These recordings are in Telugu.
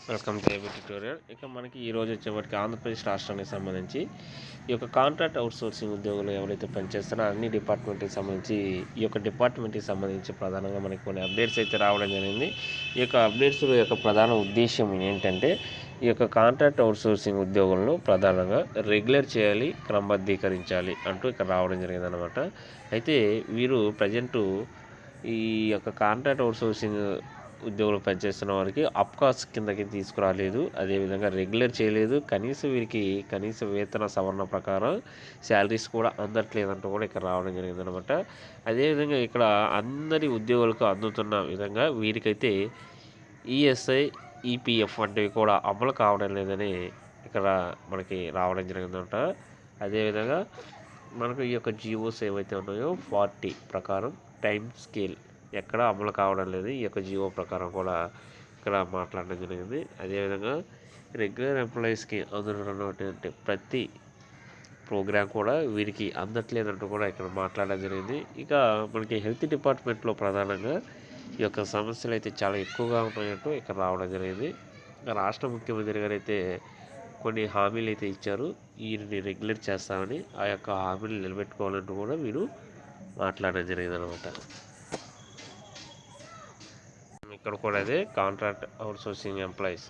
Welcome to AB tutorial. ఇక మనకి ఈరోజు వచ్చేవాటికి ఆంధ్రప్రదేశ్ రాష్ట్రానికి సంబంధించి ఈ యొక్క కాంట్రాక్ట్ అవుట్సోర్సింగ్ ఉద్యోగులు ఎవరైతే పనిచేస్తారో అన్ని డిపార్ట్మెంట్కి సంబంధించి ఈ యొక్క డిపార్ట్మెంట్కి సంబంధించి ప్రధానంగా మనకి కొన్ని అప్డేట్స్ అయితే రావడం జరిగింది. ఈ యొక్క అప్డేట్స్ యొక్క ప్రధాన ఉద్దేశం ఏంటంటే ఈ యొక్క కాంట్రాక్ట్ అవుట్సోర్సింగ్ ఉద్యోగులను ప్రధానంగా రెగ్యులర్ చేయాలి, క్రమబద్ధీకరించాలి అంటూ ఇక్కడ రావడం జరిగిందనమాట. అయితే వీరు ప్రజెంటు ఈ యొక్క కాంట్రాక్ట్ అవుట్సోర్సింగ్ ఉద్యోగులు పనిచేస్తున్న వారికి అప్కాస్ కిందకి తీసుకురాలేదు, అదేవిధంగా రెగ్యులర్ చేయలేదు, వీరికి కనీస వేతన సవరణ ప్రకారం శాలరీస్ కూడా అందట్లేదంటూ కూడా ఇక్కడ రావడం జరిగిందనమాట. అదేవిధంగా ఇక్కడ అందరి ఉద్యోగులకు అందుతున్న విధంగా వీరికైతే ఈఎస్ఐ, ఈపీఎఫ్ వంటివి కూడా అమలు కావడం లేదని ఇక్కడ మనకి రావడం జరిగిందనమాట. అదేవిధంగా మనకు ఈ యొక్క జియోస్ ఏవైతే ఉన్నాయో 40 ప్రకారం టైం స్కేల్ ఎక్కడ అమలు కావడం లేదు. ఈ యొక్క జియో ప్రకారం కూడా ఇక్కడ మాట్లాడడం జరిగింది. అదేవిధంగా రెగ్యులర్ ఎంప్లాయీస్కి అందుతున్నటువంటి ప్రతి ప్రోగ్రాం కూడా వీరికి అందట్లేదంటూ కూడా ఇక్కడ మాట్లాడడం జరిగింది. ఇక మనకి హెల్త్ డిపార్ట్మెంట్లో ప్రధానంగా ఈ యొక్క సమస్యలు అయితే చాలా ఎక్కువగా ఉన్నాయంటూ ఇక్కడ రావడం జరిగింది. రాష్ట్ర ముఖ్యమంత్రి గారు అయితే కొన్ని హామీలు అయితే ఇచ్చారు, వీరిని రెగ్యులర్ చేస్తామని. ఆ యొక్క హామీలు నిలబెట్టుకోవాలంటూ కూడా వీరు మాట్లాడడం జరిగింది అనమాట. ఇక్కడ కూడా అదే కాంట్రాక్ట్ అవుట్సోర్సింగ్ ఎంప్లాయీస్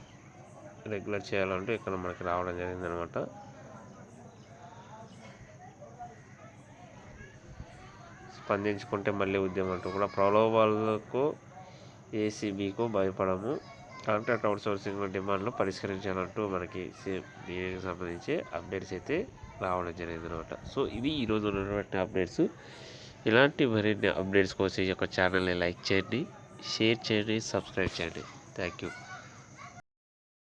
రెగ్యులర్ చేయాలంటూ ఇక్కడ మనకి రావడం జరిగిందనమాట. స్పందించుకుంటే మళ్ళీ ఉద్యమం అంటూ కూడా ప్రలోభాలకు ఏసీబీకు భయపడము, కాంట్రాక్ట్ అవుట్సోర్సింగ్ డిమాండ్లు పరిష్కరించాలంటూ మనకి దీనికి సంబంధించి అప్డేట్స్ అయితే రావడం జరిగింది అనమాట. సో ఇది ఈరోజు ఉన్నటువంటి అప్డేట్స్. ఇలాంటి మరిన్ని అప్డేట్స్ కోసం ఈ యొక్క ఛానల్ని లైక్ చేయండి, షేర్ చేయండి, సబ్స్క్రైబ్ చేయండి. Thank you.